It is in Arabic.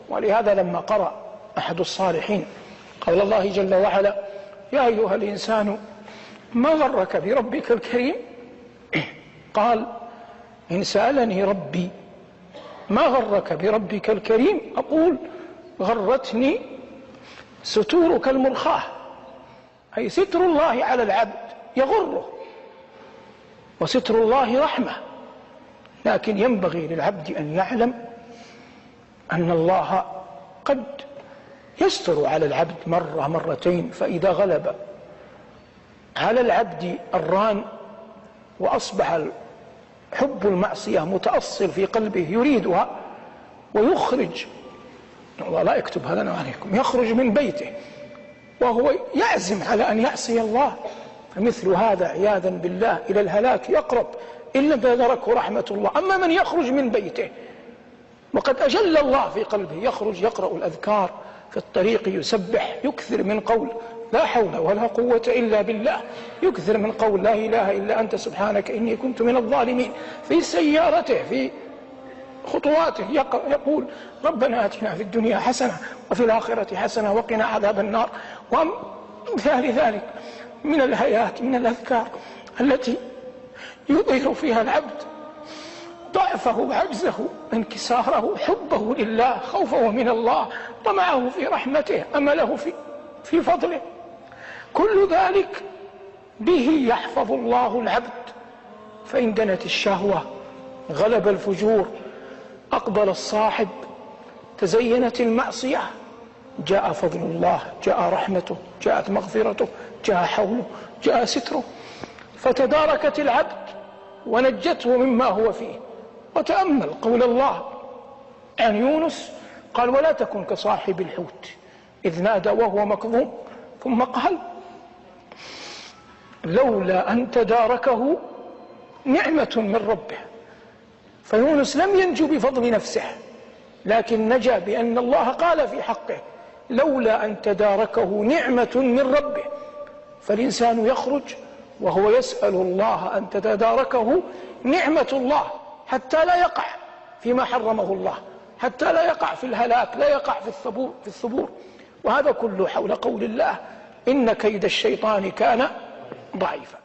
ولهذا لما قرأ أحد الصالحين قول الله جل وعلا: يا أيها الإنسان ما غرك بربك الكريم، قال: إن سألني ربي ما غرك بربك الكريم أقول: غرتني ستورك المرخاة، أي ستر الله على العبد يغره، وستر الله رحمة. لكن ينبغي للعبد أن يعلم أن الله قد يستر على العبد مرة مرتين، فإذا غلب على العبد الران وأصبح حب المعصية متأصل في قلبه يريدها ويخرج، الله لا يكتبها لنا عليكم، يخرج من بيته وهو يعزم على أن يعصي الله، فمثل هذا عياذا بالله إلى الهلاك يقرب إن لم تدركه رحمة الله. أما من يخرج من بيته وقد أجل الله في قلبه، يخرج يقرأ الأذكار في الطريق، يسبح، يكثر من قول لا حول ولا قوة إلا بالله، يكثر من قول لا إله إلا أنت سبحانك إني كنت من الظالمين، في سيارته في خطواته يقول: ربنا آتنا في الدنيا حسنة وفي الآخرة حسنة وقنا عذاب النار. ومثال ذلك من الآيات من الأذكار التي يظهر فيها العبد ضعفه وعجزه، انكساره، حبه لله، خوفه من الله، طمعه في رحمته، أمله في فضله. كل ذلك به يحفظ الله العبد. فإن دنت الشهوة، غلب الفجور، أقبل الصاحب، تزينت المعصية، جاء فضل الله، جاء رحمته، جاءت مغفرته، جاء حوله، جاء ستره، فتداركت العبد ونجته مما هو فيه. وتأمل قول الله عن يونس، قال: ولا تكن كصاحب الحوت إذ نادى وهو مكظوم، ثم قال: لولا أن تداركه نعمة من ربه. فيونس لم ينجو بفضل نفسه، لكن نجا بأن الله قال في حقه: لولا أن تداركه نعمة من ربه. فالإنسان يخرج وهو يسأل الله أن تتداركه نعمة الله حتى لا يقع فيما حرمه الله، حتى لا يقع في الهلاك، لا يقع في الثبور. وهذا كله حول قول الله: إن كيد الشيطان كان ضعيفا.